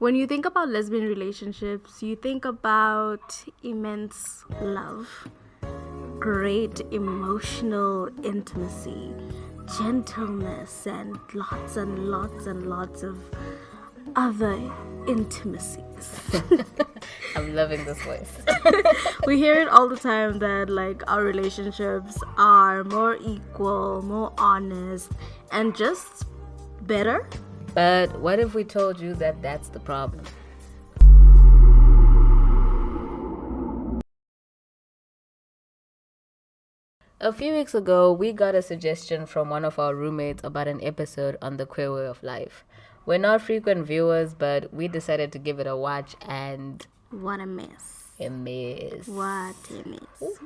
When you think about lesbian relationships, you think about immense love, great emotional intimacy, gentleness, and lots of other intimacies. I'm loving this voice. We hear it all the time that like our relationships are more equal, more honest, and just better. But what if we told you that that's the problem? A few weeks ago, we got a suggestion from one of our roommates about an episode on the queer way of life. We're not frequent viewers, but we decided to give it a watch, and What a mess. a mess. What a mess.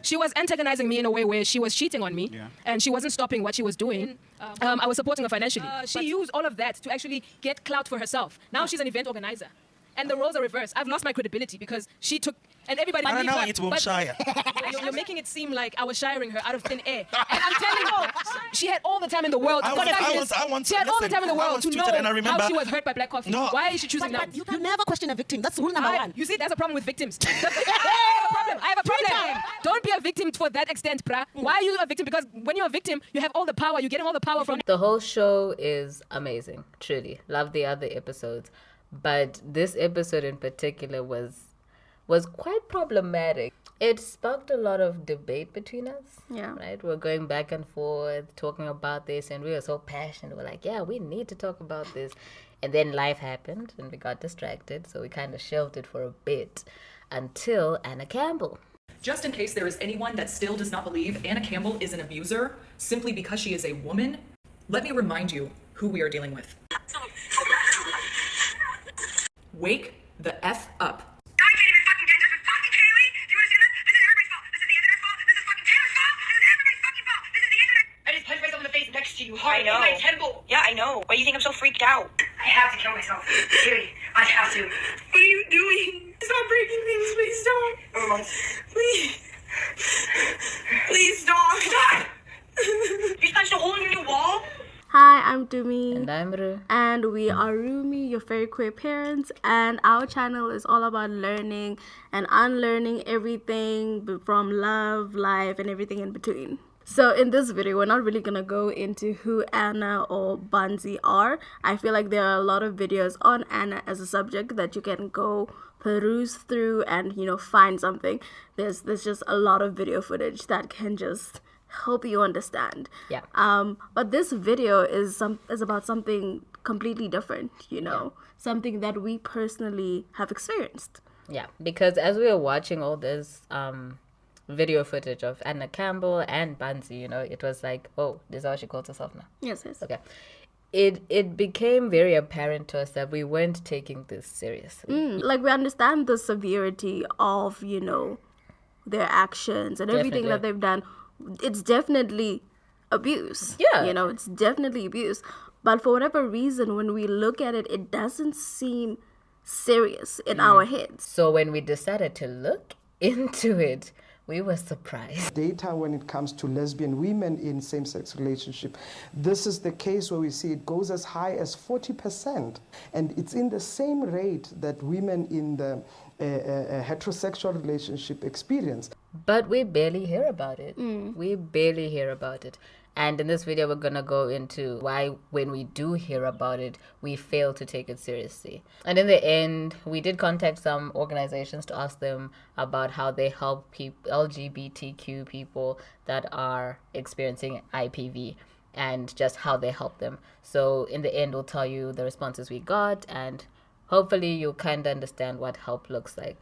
She was antagonizing me in a way where she was cheating on me, and she wasn't stopping what she was doing. I was supporting her financially. She used all of that to actually get clout for herself. Now she's an event organizer. And the roles are reversed. I've lost my credibility because she took, and everybody I don't know, her, it's won't shire. You're making it seem like I was shiring her out of thin air. And I'm telling you, she had all the time in the world to She had all the time in the world to know how she was hurt by black coffee. No. Why is she choosing now? But you never question a victim. That's rule number one. You see, that's a problem with victims. I have a problem. Don't be a victim for that extent, brah. Why are you a victim? Because when you're a victim, you have all the power. You're getting all the power from... The whole show is amazing, truly. Love the other episodes. But this episode in particular was quite problematic. It sparked a lot of debate between us. Yeah. Right? We're going back and forth, talking about this, and we were so passionate. We're like, yeah, we need to talk about this. And then life happened, and we got distracted, so we kind of shelved it for a bit until Anna Campbell. Just in case there is anyone that still does not believe Anna Campbell is an abuser simply because she is a woman, let me remind you who we are dealing with. Wake the F up. I can't even fucking get this. It's fucking Kaylee. Do you understand this? This is everybody's fault. This is the internet's fault. This is fucking Taylor's fault. This is everybody's fucking fault. This is the internet. I just punched myself in the face next to you hard I know. in my temple. Yeah, I know. Why do you think I'm so freaked out? I have to kill myself. Seriously, I have to. What are you doing? Stop breaking things. Please stop. Please. Please stop. Stop. You punched a hole in your new wall? Hi, I'm Dumi. And I'm Ru. And we are Rumi, your very queer parents. And our channel is all about learning and unlearning everything from love, life, and everything in between. So in this video, we're not really going to go into who Anna or Banzi are. I feel like there are a lot of videos on Anna as a subject that you can go peruse through and, find something. There's just a lot of video footage that can just help you understand. Yeah. But this video is about something completely different, something that we personally have experienced. Yeah, because as we were watching all this video footage of Anna Campbell and Banzi, it was like, oh, this is how she calls herself now. Yes. Okay. It became very apparent to us that we weren't taking this seriously. Like we understand the severity of, their actions and everything that they've done. It's definitely abuse. Yeah. It's definitely abuse. But for whatever reason, when we look at it, it doesn't seem serious in our heads. So when we decided to look into it, we were surprised. Data when it comes to lesbian women in same-sex relationship, this is the case where we see it goes as high as 40%. And it's in the same rate that women in the heterosexual relationship experience. But we barely hear about it. We barely hear about it. And in this video, we're going to go into why, when we do hear about it, we fail to take it seriously. And in the end, we did contact some organizations to ask them about how they help LGBTQ people that are experiencing IPV and just how they help them. So in the end, we'll tell you the responses we got, and hopefully you'll kind of understand what help looks like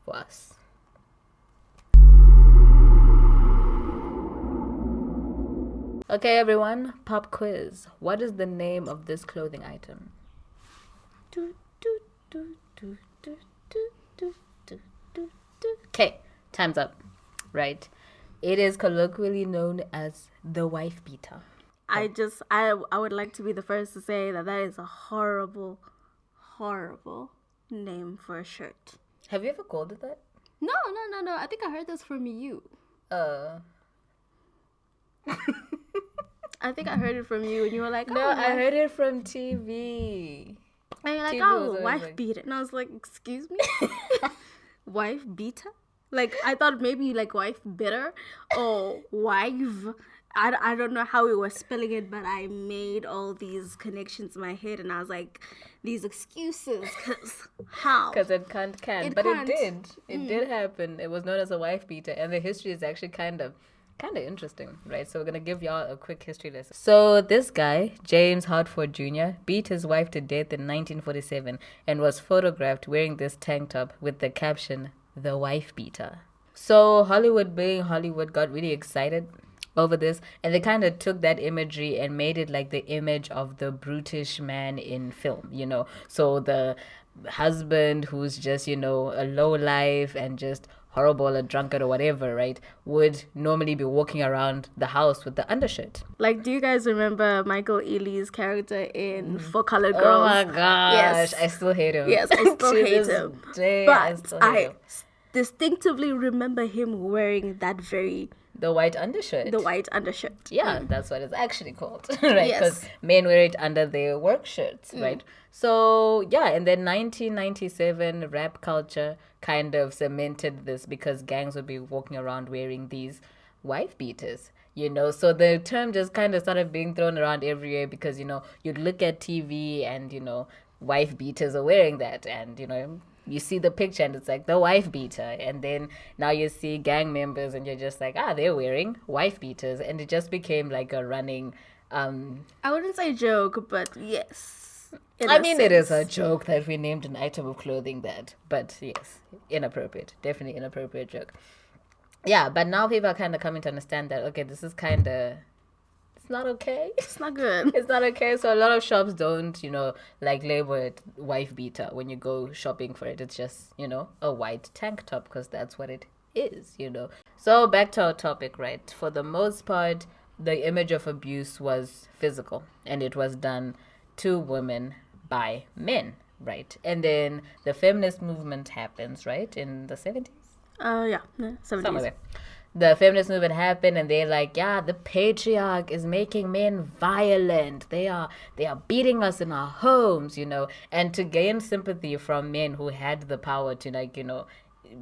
for us. Okay, everyone, pop quiz. What is the name of this clothing item? Okay, time's up. Right. It is colloquially known as the wife beater. I would like to be the first to say that is a horrible, horrible name for a shirt. Have you ever called it that? No. I think I heard this from you. I think I heard it from you and you were like, no, I heard it from TV. And you're like, TV was oh, always wife like- beater. And I was like, excuse me? Wife beater? Like, I thought maybe like wife bitter or wife. I don't know how we were spelling it, but I made all these connections in my head, and I was like, these excuses, because how? Because it can't. It But can't. it did. It did happen. It was known as a wife beater. And the history is actually kind of interesting, right? So we're going to give y'all a quick history lesson. So this guy, James Hartford Jr., beat his wife to death in 1947 and was photographed wearing this tank top with the caption, "The Wife Beater." So Hollywood, being Hollywood, got really excited over this, and they kind of took that imagery and made it like the image of the brutish man in film, you know. So the husband who's just, you know, a low life and just horrible, a drunkard or whatever, right, would normally be walking around the house with the undershirt. Like, do you guys remember Michael Ealy's character in For Colored Oh Girls? my gosh, Yes. I still hate him. Yes, I still To hate this him. day, But still hate I him. distinctively remember him wearing that The white undershirt. the white undershirt. Yeah, that's what it's actually called, right? Because Yes. men wear it under their work shirts, right? So, yeah, and then 1997 rap culture kind of cemented this because gangs would be walking around wearing these wife beaters, you know? So the term just kind of started being thrown around everywhere because, you know, you'd look at TV and, you know, wife beaters are wearing that, and, you know, you see the picture and it's like the wife beater, and then now you see gang members and you're just like, they're wearing wife beaters, and it just became like a running I wouldn't say joke, but yes. in I a mean, it is a sense. joke that we named an item of clothing that, but yes, inappropriate, definitely inappropriate joke. Yeah, but now people are kind of coming to understand that, okay, this is kind of, it's not okay. It's not good. It's not okay. So a lot of shops don't, you know, like label it wife beater when you go shopping for it. It's just, you know, a white tank top because that's what it is, you know. So back to our topic, right? For the most part, the image of abuse was physical, and it was done to women by men, right? And then the feminist movement happens, right, in the 70s? Yeah, 70s. Somewhere there. The feminist movement happened, and they're like, yeah, the patriarch is making men violent. They are beating us in our homes, you know. And to gain sympathy from men who had the power to, like, you know,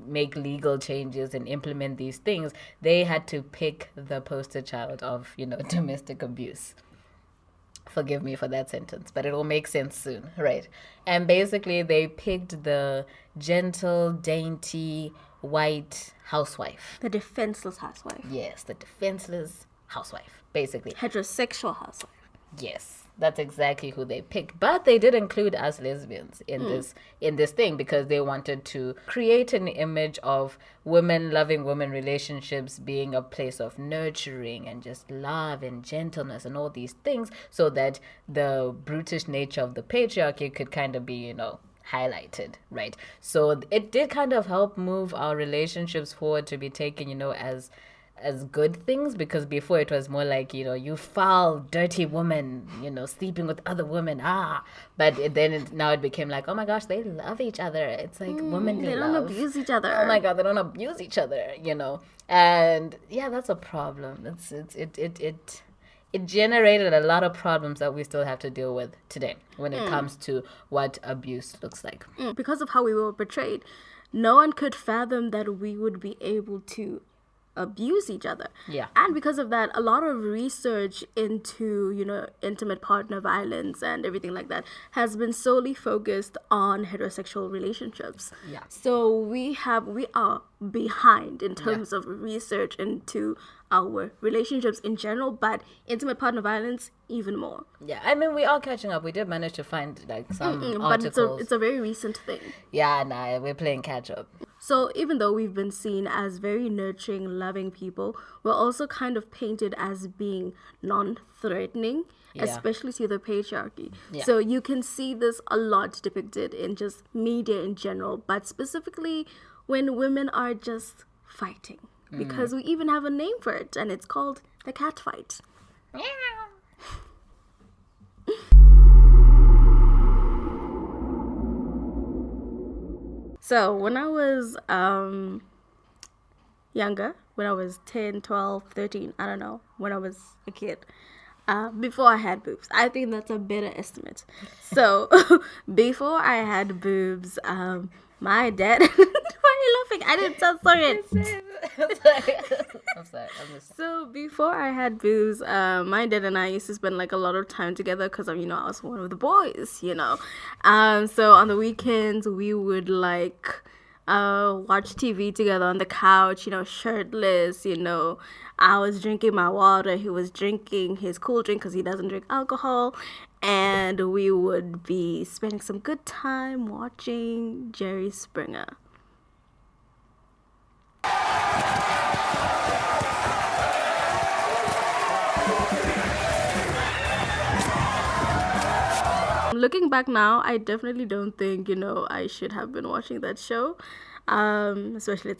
make legal changes and implement these things, they had to pick the poster child of, you know, domestic abuse. Forgive me for that sentence, but it will make sense soon, right? And basically, they picked the gentle, dainty, white housewife. The defenseless housewife. Yes, the defenseless housewife, basically. Heterosexual housewife. Yes, that's exactly who they picked. But they did include us lesbians in this thing because they wanted to create an image of women loving women relationships being a place of nurturing and just love and gentleness and all these things, so that the brutish nature of the patriarchy could kind of be, you know, highlighted, right? So it did kind of help move our relationships forward to be taken, you know, as good things, because before it was more like, you know, you foul, dirty woman, you know, sleeping with other women, but now it became like, oh my gosh, they love each other. It's like womanly They don't love. abuse each other. Oh my god, they don't abuse each other, you know. And yeah, that's a problem. It generated a lot of problems that we still have to deal with today when it comes to what abuse looks like. Because of how we were portrayed, no one could fathom that we would be able to abuse each other. Yeah. And because of that, a lot of research into, you know, intimate partner violence and everything like that has been solely focused on heterosexual relationships. Yeah. So we are behind in terms of research into our relationships in general, but intimate partner violence even more. Yeah, I mean, we are catching up. We did manage to find like some But articles. it's a very recent thing. Yeah, nah, we're playing catch up. So even though we've been seen as very nurturing, loving people, we're also kind of painted as being non-threatening, especially to the patriarchy. Yeah. So you can see this a lot depicted in just media in general, but specifically when women are just fighting. Because we even have a name for it, and it's called the cat fight. So when I was younger, when I was 10, 12, 13, I don't know, when I was a kid, Before I had boobs. I think that's a better estimate. So, before I had boobs, my dad. Why are you laughing? I didn't tell sorry. I'm sorry. I'm just... So before I had boobs, my dad and I used to spend like a lot of time together because I was one of the boys. So on the weekends we would like watch TV together on the couch, shirtless. I was drinking my water, he was drinking his cool drink because he doesn't drink alcohol, and we would be spending some good time watching Jerry Springer. Looking back now, I definitely don't think, I should have been watching that show, especially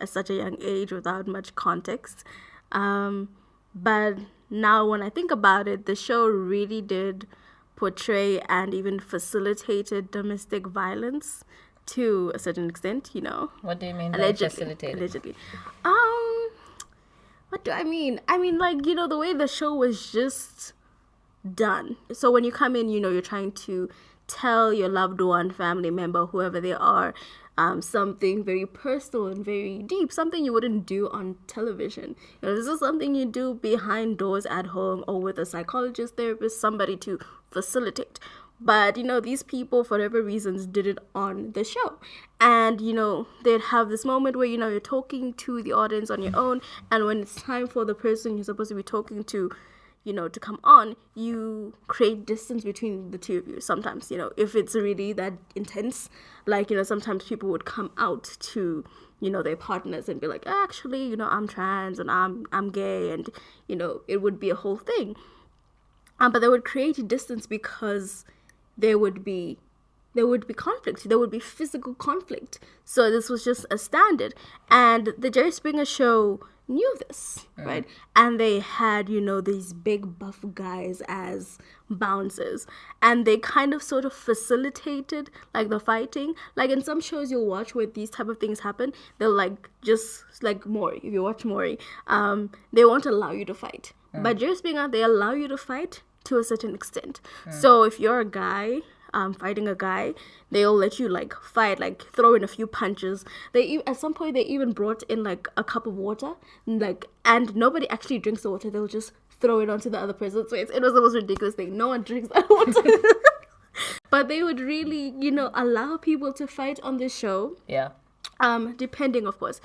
at such a young age without much context. But now when I think about it, the show really did portray and even facilitated domestic violence to a certain extent, What do you mean by facilitated? Allegedly. What do I mean? I mean, like, the way the show was just done. So when you come in, you're trying to tell your loved one, family member, whoever they are, something very personal and very deep, something you wouldn't do on television. This is something you do behind doors at home or with a psychologist, therapist, somebody to facilitate. But, these people, for whatever reasons, did it on the show. And, they'd have this moment where, you're talking to the audience on your own. And when it's time for the person you're supposed to be talking to, to come on, you create distance between the two of you sometimes, if it's really that intense. Like, sometimes people would come out to, their partners and be like, actually, I'm trans and I'm gay, and, it would be a whole thing. But they would create distance because there would be conflict. There would be physical conflict. So this was just a standard. And the Jerry Springer show knew this, right? And they had, these big buff guys as bouncers. And they kind of sort of facilitated, like, the fighting. Like, in some shows you'll watch where these type of things happen, they'll, like, just, like, Maury. If you watch Maury, they won't allow you to fight. But Jerry Springer, they allow you to fight to a certain extent. So if you're a guy fighting a guy, they'll let you like fight, like throw in a few punches. At some point they even brought in like a cup of water, like, and nobody actually drinks the water. They'll just throw it onto the other person's face. It was the most ridiculous thing. No one drinks that water. But they would really, allow people to fight on this show. Yeah. Depending, of course.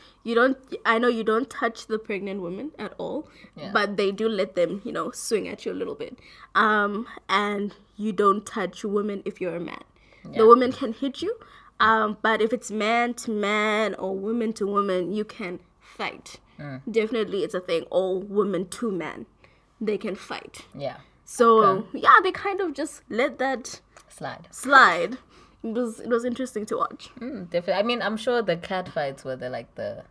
I know you don't touch the pregnant women at all, but they do let them, swing at you a little bit. And you don't touch women if you're a man. Yeah. The woman can hit you, but if it's man to man or woman to woman, you can fight. Definitely, it's a thing. Or woman to man, they can fight. Yeah. So, they kind of just let that slide. It was interesting to watch. Definitely. I mean, I'm sure the cat fights were the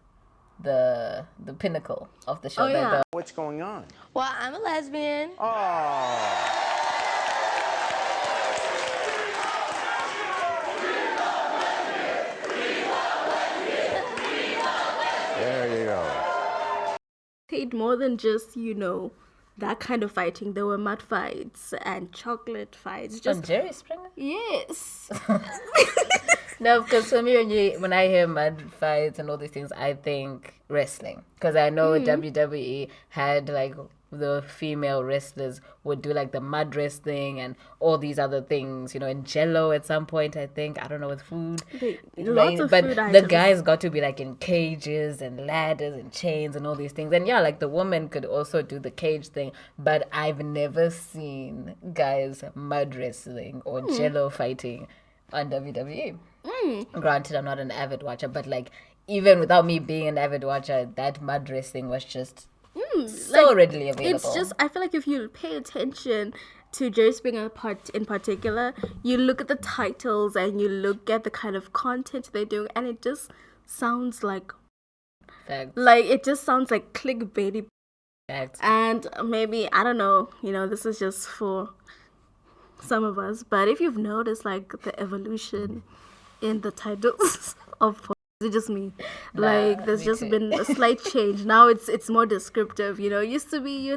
pinnacle of the show. Oh, yeah. What's going on? Well, I'm a lesbian. Oh. There you go. Paid more than just, that kind of fighting. There were mud fights and chocolate fights. Just on Jerry Springer? Yes. No, because for me, when I hear mud fights and all these things, I think wrestling. Because I know WWE had like the female wrestlers would do like the mud wrestling and all these other things, in Jello at some point, I think. I don't know, with food. Lots of but food the items. guys got to be like in cages and ladders and chains and all these things. And like the woman could also do the cage thing. But I've never seen guys mud wrestling or Jello fighting on WWE. Granted, I'm not an avid watcher, but like even without me being an avid watcher, that mud wrestling was just so readily available. It's just, I feel like if you pay attention to Jerry Springer in particular, you look at the titles and you look at the kind of content they do, and it just sounds like Facts. Like, it just sounds like clickbaity. Facts. And maybe, I don't know, this is just for some of us, but if you've noticed like the evolution in the titles of it's just me. Like, there's just been a slight change. Now it's more descriptive, It used to be,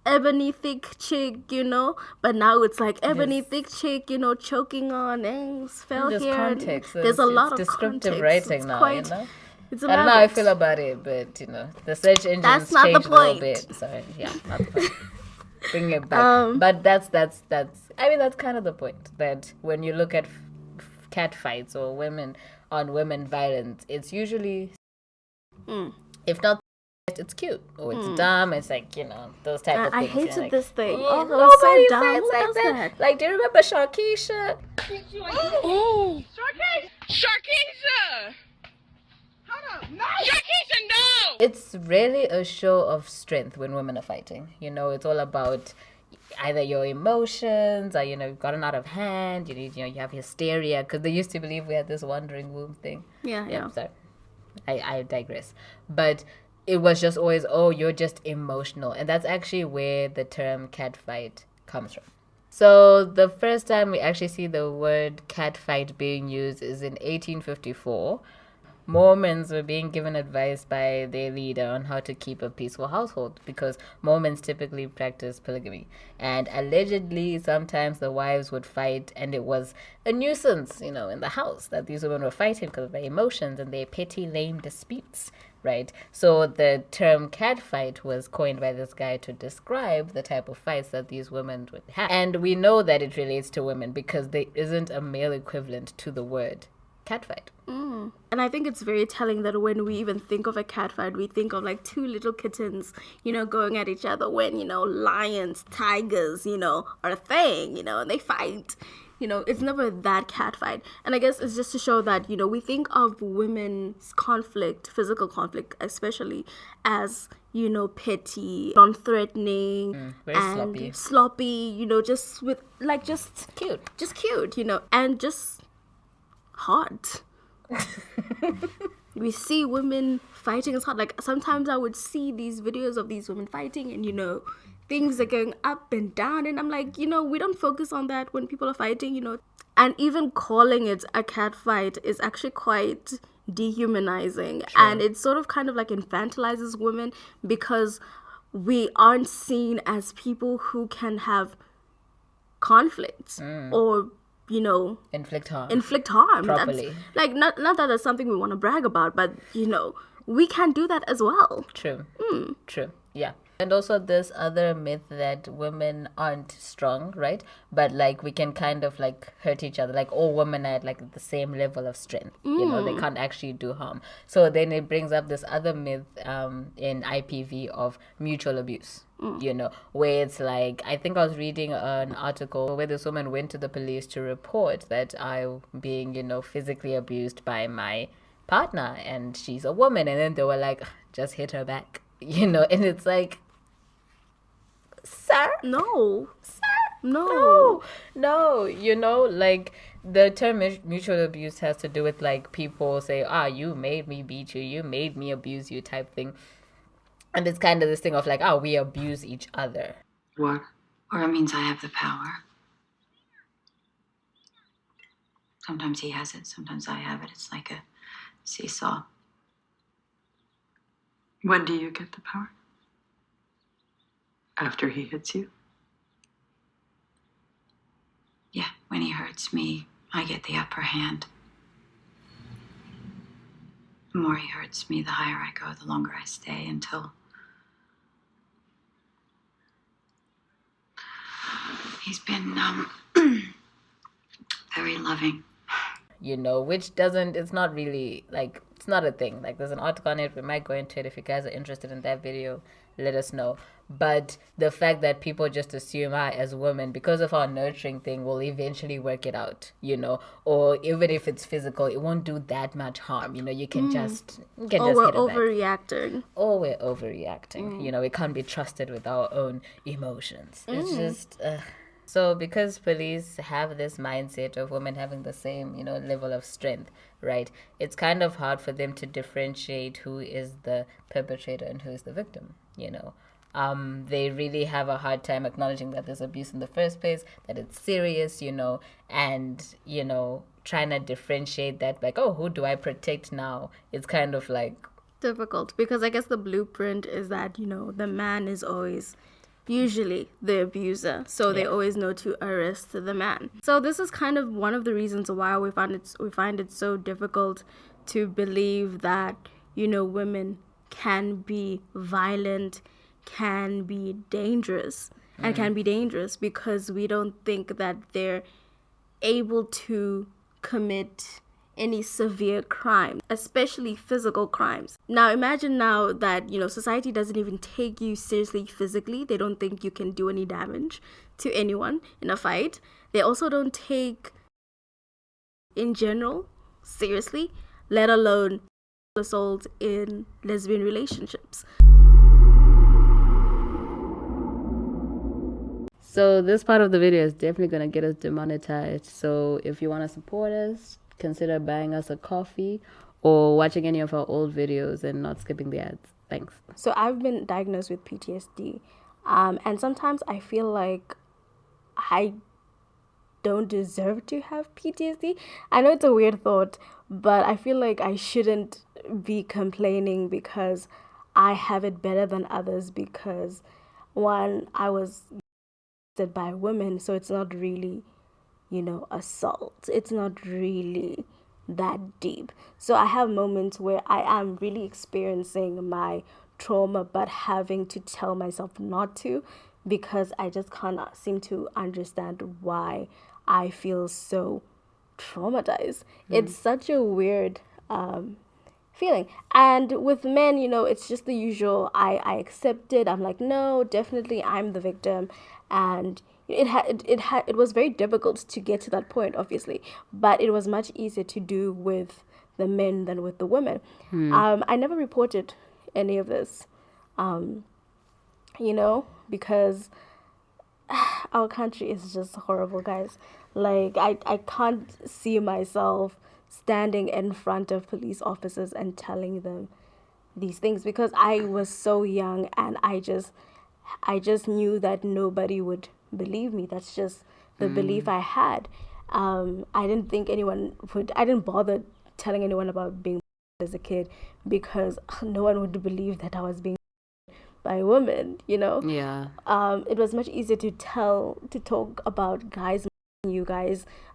ebony thick chick, you know, but now it's like ebony thick chick, you know, choking on eggs, fell There's here. context. There's a lot of descriptive context. writing It's now, quite, you know. It's I don't know how I elaborate. feel about it, but you know, the search engines That's not the changed a little point. bit. Sorry, yeah, not the point. Bring it back. But that's. I mean, that's kind of the point. That when you look at cat fights or women on women violence, it's usually, if not, it's cute or it's dumb. It's like, you know, those type of I things. hated like, this thing. "Mm, Oh, it was nobody so dumb. fights Who like does that. that? Like, do you remember Sharkeisha? Oh. Sharkeisha! Hold up. No! Sharkeisha, no! It's really a show of strength when women are fighting. You know, it's all about either your emotions or, you know, you've gotten out of hand, you need, you know, you have hysteria, because they used to believe we had this wandering womb thing. Yeah. Sorry. I digress. But it was just always, oh, you're just emotional. And that's actually where the term catfight comes from. So the first time we actually see the word catfight being used is in 1854. Mormons were being given advice by their leader on how to keep a peaceful household because Mormons typically practice polygamy. And allegedly, sometimes the wives would fight, and it was a nuisance, you know, in the house that these women were fighting because of their emotions and their petty, lame disputes, right? So the term catfight was coined by this guy to describe the type of fights that these women would have. And we know that it relates to women because there isn't a male equivalent to the word catfight. And I think it's very telling that when we even think of a catfight, we think of like two little kittens, you know, going at each other when, you know, lions, tigers, you know, are a thing, you know, and they fight. You know, it's never that catfight. And I guess it's just to show that, you know, we think of women's conflict, physical conflict especially, as, you know, petty, non-threatening, very and sloppy, you know, just with, like, just cute, you know, and just hot. We see women fighting as hot. Like, sometimes I would see these videos of these women fighting and, you know, things are going up and down, and I'm like, you know, we don't focus on that when people are fighting, you know. And even calling it a cat fight is actually quite dehumanizing. And it sort of kind of like infantilizes women because we aren't seen as people who can have conflicts or, you know, inflict harm properly. That's, like, not that that's something we want to brag about, but, you know, we can do that as well. True. Yeah. And also this other myth that women aren't strong, right? But like we can kind of like hurt each other. Like all women are at like the same level of strength. You know, they can't actually do harm. So then it brings up this other myth in IPV of mutual abuse. You know, where it's like, I think I was reading an article where this woman went to the police to report that I'm being, you know, physically abused by my partner and she's a woman. And then they were like, just hit her back. You know, and it's like, sir, no, you know, like the term mutual abuse has to do with like people say, you made me beat you made me abuse you type thing, and it's kind of this thing of like, we abuse each other. What? Or it means I have the power. Sometimes he has it, sometimes I have it. It's like a seesaw. When do you get the power? After he hits you? Yeah, when he hurts me, I get the upper hand. The more he hurts me, the higher I go, the longer I stay until he's been very loving. You know, which doesn't, it's not really, like, it's not a thing. Like, there's an article on it. We might go into it. If you guys are interested in that video, let us know. But the fact that people just assume, as women, because of our nurturing thing, will eventually work it out, you know. Or even if it's physical, it won't do that much harm. You know, you can just we're hit it back. overreacting. Or we're overreacting. You know, we can't be trusted with our own emotions. It's just... So because police have this mindset of women having the same, you know, level of strength, right? It's kind of hard for them to differentiate who is the perpetrator and who is the victim, you know. They really have a hard time acknowledging that there's abuse in the first place, that it's serious, you know, and, you know, trying to differentiate that, like, who do I protect now? It's kind of like... difficult, because I guess the blueprint is that, you know, the man is always usually the abuser, so they always know to arrest the man. So this is kind of one of the reasons why we find it so difficult to believe that, you know, women can be violent, can be dangerous, and can be dangerous because we don't think that they're able to commit any severe crime, especially physical crimes. Now imagine now that, you know, society doesn't even take you seriously physically. They don't think you can do any damage to anyone in a fight. They also don't take in general seriously, let alone assault in lesbian relationships. So this part of the video is definitely going to get us demonetized. So if you want to support us, consider buying us a coffee or watching any of our old videos and not skipping the ads. Thanks. So I've been diagnosed with PTSD. And sometimes I feel like I don't deserve to have PTSD. I know it's a weird thought, but I feel like I shouldn't be complaining because I have it better than others because, one, I was by women, so it's not really, you know, assault. It's not really that deep. So I have moments where I am really experiencing my trauma but having to tell myself not to because I just can't seem to understand why I feel so traumatized. It's such a weird feeling. And with men, you know, it's just the usual. I accept it. I'm like, no, definitely I'm the victim. And it was very difficult to get to that point, obviously, but it was much easier to do with the men than with the women. I never reported any of this, you know, because our country is just horrible, guys. Like, I can't see myself standing in front of police officers and telling them these things because I was so young and I just knew that nobody would believe me. That's just the belief I had. I didn't think anyone would. I didn't bother telling anyone about being as a kid because no one would believe that I was being by a woman, you know? Yeah. It was much easier to talk about guys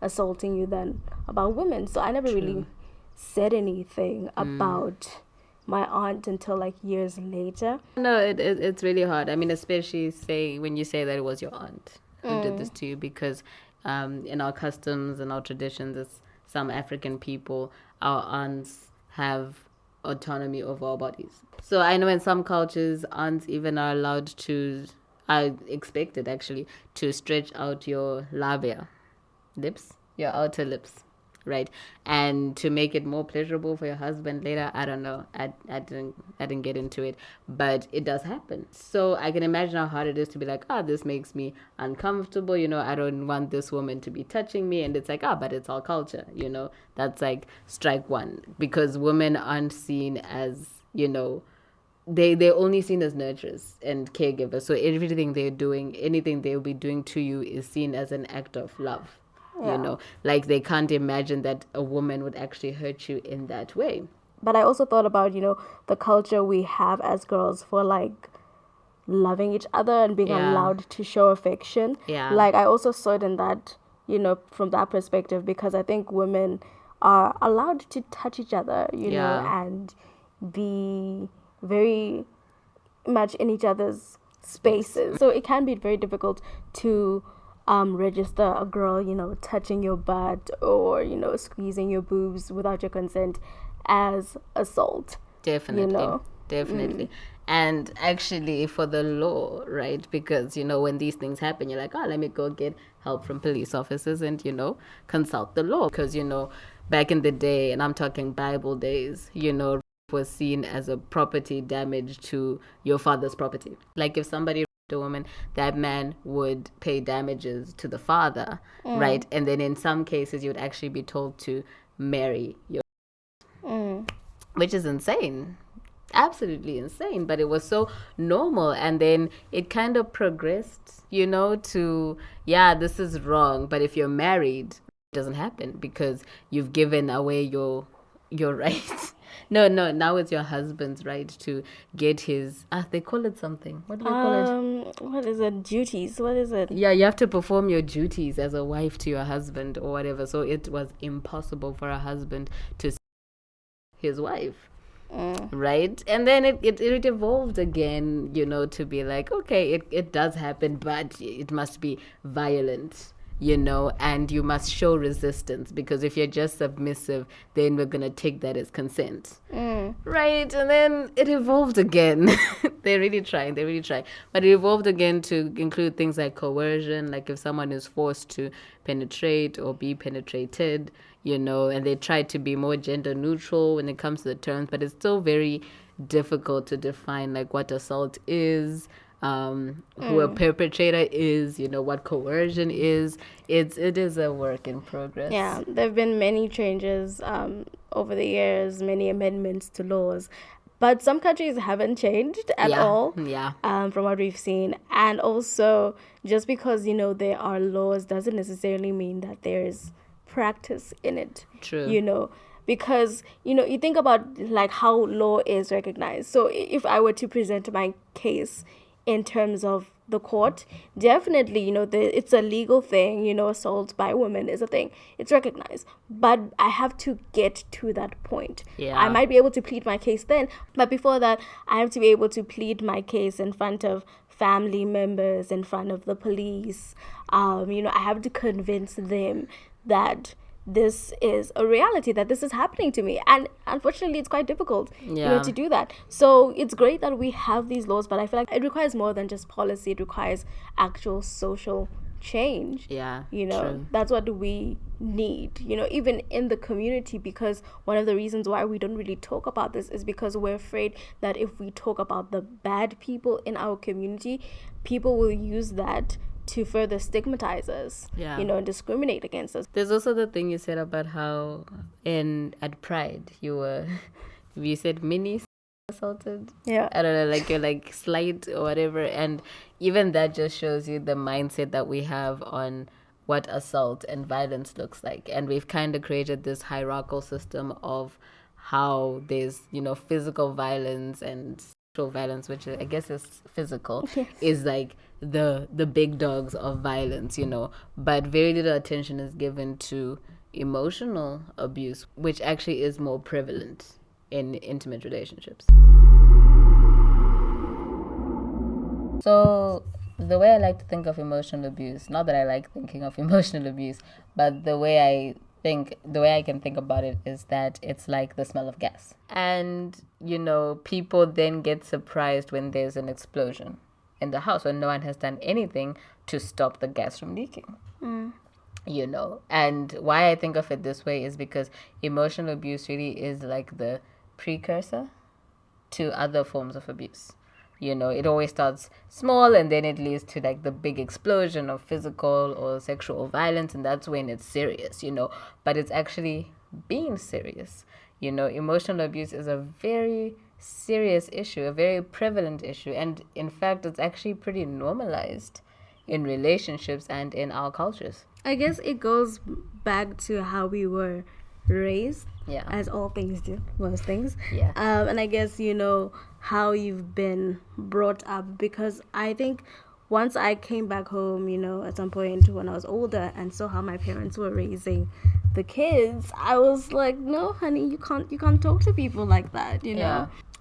assaulting you than about women. So I never really said anything about my aunt until like years later. No, it's really hard. I mean, especially when you say that it was your aunt who did this to you, because in our customs and our traditions as some African people, our aunts have autonomy over our bodies. So I know in some cultures, aunts even are allowed to, are expected actually, to stretch out your labia, your outer lips, right? And to make it more pleasurable for your husband later. I don't know. I didn't get into it, but it does happen. So I can imagine how hard it is to be like, this makes me uncomfortable. You know, I don't want this woman to be touching me. And it's like, but it's our culture. You know, that's like strike one, because women aren't seen as, you know, they're only seen as nurturers and caregivers. So everything they're doing, anything they'll be doing to you is seen as an act of love. Yeah. You know, like they can't imagine that a woman would actually hurt you in that way. But I also thought about, you know, the culture we have as girls for like loving each other and being allowed to show affection. Yeah. Like I also saw it in that, you know, from that perspective, because I think women are allowed to touch each other, you know, and be very much in each other's spaces. So it can be very difficult to register a girl, you know, touching your butt or, you know, squeezing your boobs without your consent as assault. Definitely. You know? Definitely. And actually for the law, right? Because, you know, when these things happen, you're like, let me go get help from police officers and, you know, consult the law. Because, you know, back in the day, and I'm talking Bible days, you know, was seen as a property damage to your father's property. Like if somebody a woman, that man would pay damages to the father, right? And then in some cases you would actually be told to marry your which is insane, absolutely insane. But it was so normal, and then it kind of progressed, you know, to this is wrong, but if you're married, it doesn't happen because you've given away your right No, now it's your husband's right to get his, they call it something. What do they call it? What is it? Duties. What is it? Yeah, you have to perform your duties as a wife to your husband or whatever. So it was impossible for a husband to see his wife. Right? And then it evolved again, to be like, okay, it does happen, but it must be violent, and you must show resistance, because if you're just submissive, then we're going to take that as consent. Right? And then it evolved again. They're really trying. But it evolved again to include things like coercion, like if someone is forced to penetrate or be penetrated, and they try to be more gender neutral when it comes to the terms, but it's still very difficult to define like what assault is, who a perpetrator is, what coercion is. It is a work in progress. Yeah, there have been many changes over the years, many amendments to laws, but some countries haven't changed at all. Yeah. From what we've seen, and also just because there are laws doesn't necessarily mean that there's practice in it. True. Because you think about like how law is recognized. So if I were to present my case in terms of the court, definitely it's a legal thing. Assault by women is a thing, it's recognized, but I have to get to that point. I might be able to plead my case then, but before that I have to be able to plead my case in front of family members, in front of the police. I have to convince them that this is a reality, that this is happening to me, and unfortunately it's quite difficult to do that. So it's great that we have these laws, but I feel like it requires more than just policy. It requires actual social change. True. That's what we need, even in the community, because one of the reasons why we don't really talk about this is because we're afraid that if we talk about the bad people in our community, people will use that to further stigmatize us, and discriminate against us. There's also the thing you said about how at Pride you said mini assaulted. Yeah. I don't know, like you're like slight or whatever, and even that just shows you the mindset that we have on what assault and violence looks like. And we've kind of created this hierarchical system of how there's physical violence and sexual violence, which I guess is physical, is like the big dogs of violence, but very little attention is given to emotional abuse, which actually is more prevalent in intimate relationships. So the way I like to think of emotional abuse, not that I like thinking of emotional abuse, but the way I can think about it is that it's like the smell of gas. And, people then get surprised when there's an explosion in the house when no one has done anything to stop the gas from leaking. And why I think of it this way is because emotional abuse really is like the precursor to other forms of abuse. It always starts small and then it leads to like the big explosion of physical or sexual violence, and that's when it's serious, but it's actually being serious. Emotional abuse is a very serious issue, a very prevalent issue, and in fact it's actually pretty normalized in relationships and in our cultures. I guess it goes back to how we were raised, as all things do, most things. And I guess how you've been brought up, because I think once I came back home, at some point when I was older and saw how my parents were raising the kids, I was like, no honey, you can't talk to people like that.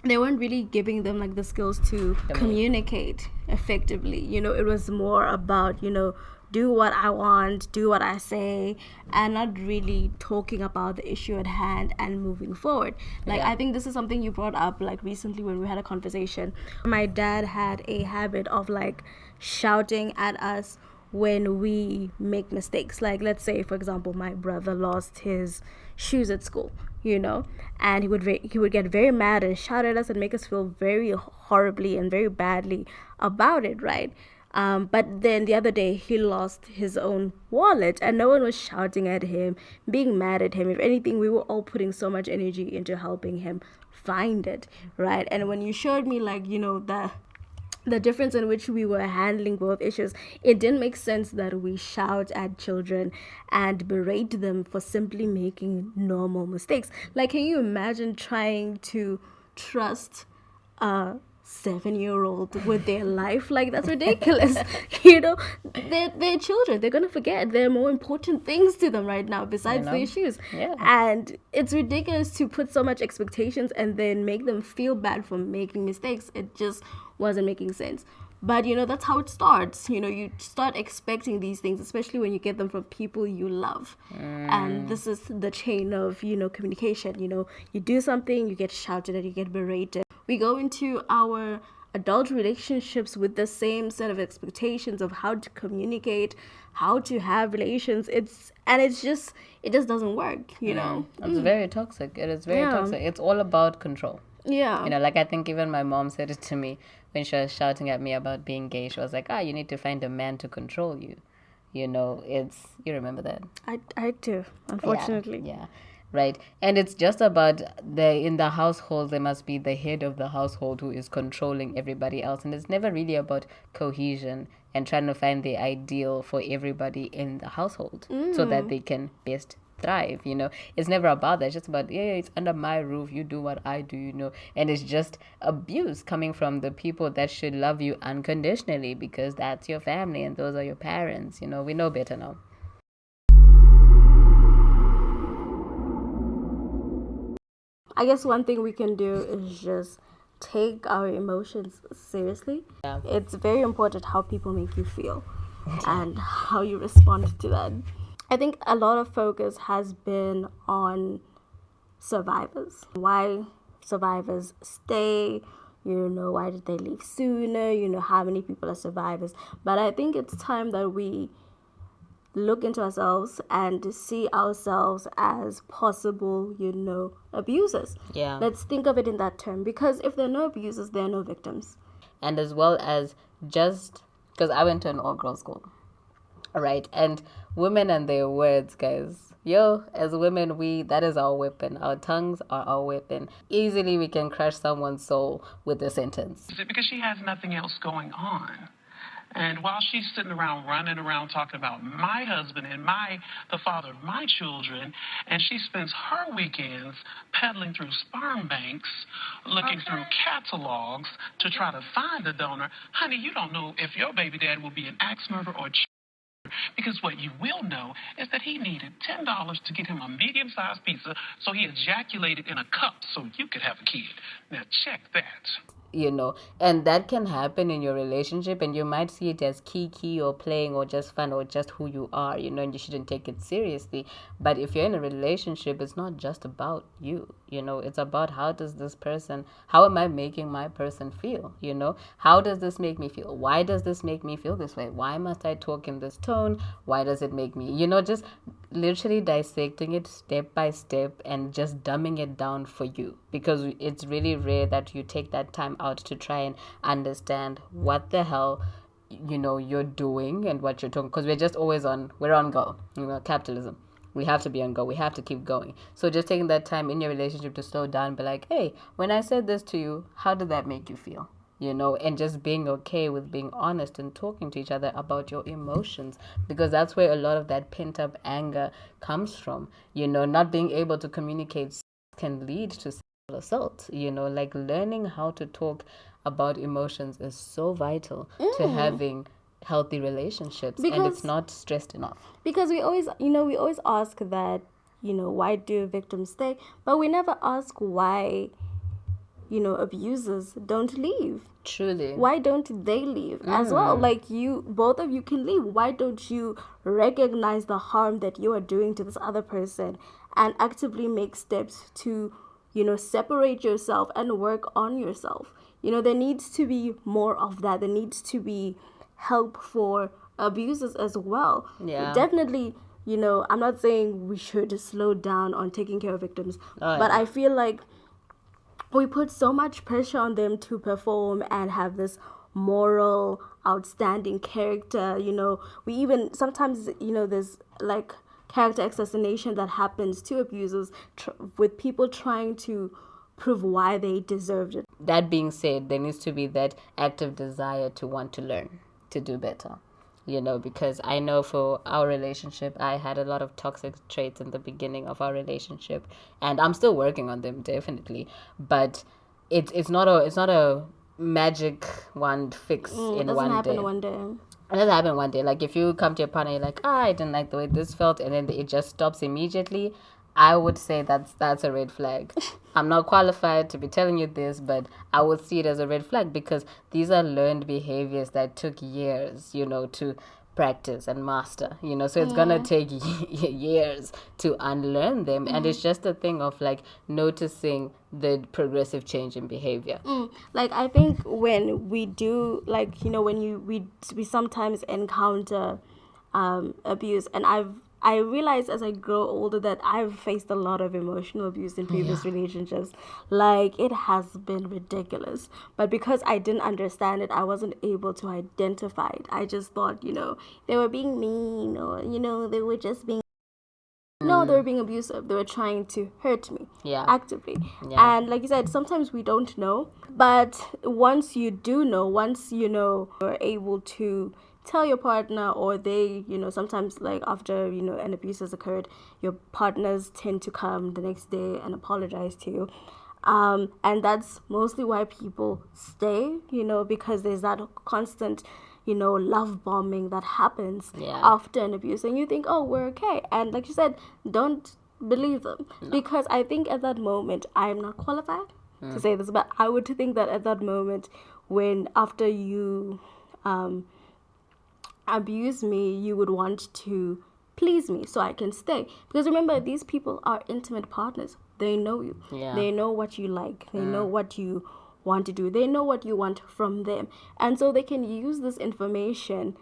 They weren't really giving them like the skills to communicate effectively. It was more about do what I want, do what I say, and not really talking about the issue at hand and moving forward. I think this is something you brought up like recently when we had a conversation. My dad had a habit of like shouting at us when we make mistakes. Like, let's say, for example, my brother lost his shoes at school, and he would get very mad and shout at us and make us feel very horribly and very badly about it, right? But then the other day he lost his own wallet and no one was shouting at him, being mad at him. If anything, we were all putting so much energy into helping him find it, right? And when you showed me like, the difference in which we were handling both issues, it didn't make sense that we shout at children and berate them for simply making normal mistakes. Like, can you imagine trying to trust a 7-year-old with their life? Like, that's ridiculous. They're children. They're gonna forget. There are more important things to them right now besides the issues. And it's ridiculous to put so much expectations and then make them feel bad for making mistakes. It just wasn't making sense. But that's how it starts. You start expecting these things, especially when you get them from people you love. And this is the chain of communication. You do something, you get shouted at, you get berated. We go into our adult relationships with the same set of expectations of how to communicate, how to have relations. It just doesn't work. It's very toxic. It is very toxic. It's all about control. Yeah. Like, I think even my mom said it to me when she was shouting at me about being gay. She was like, you need to find a man to control you. You remember that? I do, unfortunately. Yeah. Right. And it's just about in the household, there must be the head of the household who is controlling everybody else. And it's never really about cohesion and trying to find the ideal for everybody in the household so that they can best thrive. It's never about that. It's just about, it's under my roof, you do what I do. And it's just abuse coming from the people that should love you unconditionally, because that's your family and those are your parents. We know better now. I guess one thing we can do is just take our emotions seriously. Yeah. It's very important how people make you feel and how you respond to that. I think a lot of focus has been on survivors. Why survivors stay, why did they leave sooner, how many people are survivors. But I think it's time that we look into ourselves and see ourselves as possible, abusers. Yeah. Let's think of it in that term, because if there are no abusers, there are no victims. And as well as just, because I went to an all-girls school, right? And women and their words, guys. As women, that is our weapon. Our tongues are our weapon. Easily we can crush someone's soul with a sentence. Because she has nothing else going on. And while she's sitting around running around talking about my husband and the father of my children, and she spends her weekends peddling through sperm banks, looking through catalogs to try to find a donor, honey, you don't know if your baby dad will be an axe murderer or because what you will know is that he needed $10 to get him a medium-sized pizza, so he ejaculated in a cup so you could have a kid. Now check that. And that can happen in your relationship, and you might see it as kiki or playing or just fun or just who you are, and you shouldn't take it seriously. But if you're in a relationship, it's not just about you, it's about how am I making my person feel, how does this make me feel? Why does this make me feel this way? Why must I talk in this tone? Why does it make me, just literally dissecting it step by step and just dumbing it down for you, because it's really rare that you take that time out to try and understand what the hell you're doing and what you're talking, because we're on go, capitalism. We have to be on go. We have to keep going. So just taking that time in your relationship to slow down, be like, hey, when I said this to you, how did that make you feel? And just being okay with being honest and talking to each other about your emotions, because that's where a lot of that pent-up anger comes from. Not being able to communicate can lead to sexual assault. Like, learning how to talk about emotions is so vital to having healthy relationships, and it's not stressed enough. Because we always ask that, why do victims stay? But we never ask why abusers don't leave. Truly. Why don't they leave as well? Like, both of you can leave. Why don't you recognize the harm that you are doing to this other person and actively make steps to, separate yourself and work on yourself? There needs to be more of that. There needs to be help for abusers as well. Yeah. Definitely, I'm not saying we should slow down on taking care of victims, but I feel like we put so much pressure on them to perform and have this moral, outstanding character. We even sometimes, there's like character assassination that happens to abusers with people trying to prove why they deserved it. That being said, there needs to be that active desire to want to learn, to do better. Because I know for our relationship, I had a lot of toxic traits in the beginning of our relationship, and I'm still working on them, definitely. But it's not a magic wand fix in one day. It doesn't happen one day. It doesn't happen one day. Like if you come to your partner, you're like, I didn't like the way this felt, and then it just stops immediately. I would say that's a red flag. I'm not qualified to be telling you this, but I would see it as a red flag because these are learned behaviors that took years, to practice and master, so it's gonna take years to unlearn them. And it's just a thing of like noticing the progressive change in behavior. Like I think when we do, like, when we sometimes encounter abuse, and I realize as I grow older that I've faced a lot of emotional abuse in previous relationships. Like, it has been ridiculous. But because I didn't understand it, I wasn't able to identify it. I just thought, they were being mean, or, they were just being... No, they were being abusive. They were trying to hurt me actively. Yeah. And like you said, sometimes we don't know. But once you do know, once you're able to tell your partner, or they, sometimes like after, an abuse has occurred, your partners tend to come the next day and apologize to you. And that's mostly why people stay, because there's that constant, love bombing that happens after an abuse. And you think, oh, we're okay. And like you said, don't believe them. No. Because I think at that moment, I'm not qualified to say this, but I would think that at that moment, when after you... abuse me, you would want to please me so I can stay. Because remember, these people are intimate partners. They know you. Yeah. They know what you like. They know what you want to do. They know what you want from them. And so they can use this information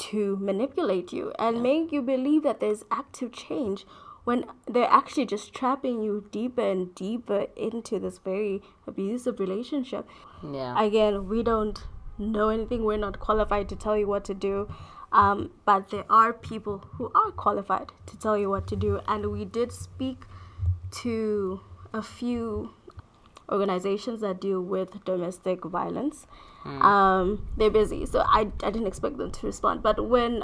to manipulate you and make you believe that there's active change when they're actually just trapping you deeper and deeper into this very abusive relationship. Yeah. Again, we don't know anything. We're not qualified to tell you what to do. But there are people who are qualified to tell you what to do. And we did speak to a few organizations that deal with domestic violence. They're busy, so I didn't expect them to respond. But when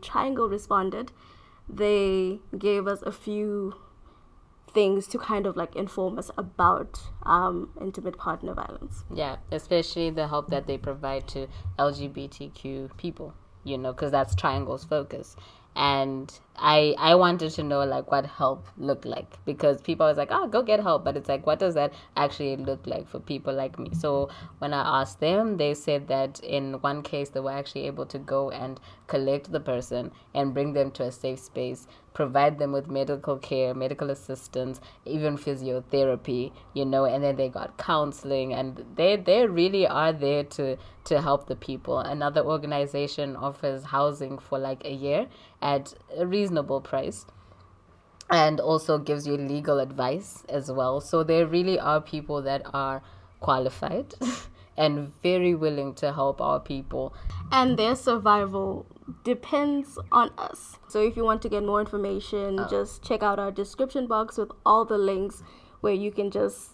Triangle responded, they gave us a few things to kind of like inform us about intimate partner violence. Yeah, especially the help that they provide to LGBTQ people, because that's Triangle's focus. And I wanted to know like what help looked like, because people was like, oh, go get help, but it's like, what does that actually look like for people like me? So when I asked them, they said that in one case they were actually able to go and collect the person and bring them to a safe space, provide them with medical care, medical assistance, even physiotherapy, and then they got counseling, and they really are there to help the people. Another organization offers housing for like a year at a reasonable price, and also gives you legal advice as well. So there really are people that are qualified and very willing to help our people. And their survival depends on us. So if you want to get more information, just check out our description box with all the links where you can just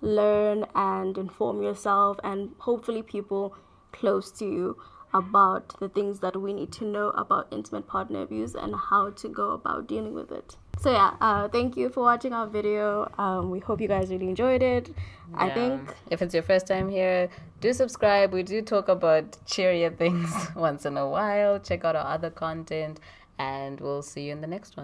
learn and inform yourself, and hopefully people close to you about the things that we need to know about intimate partner abuse and how to go about dealing with it. So yeah, thank you for watching our video. We hope you guys really enjoyed it. Yeah. I think if it's your first time here, do subscribe. We do talk about cheerier things once in a while. Check out our other content, and we'll see you in the next one.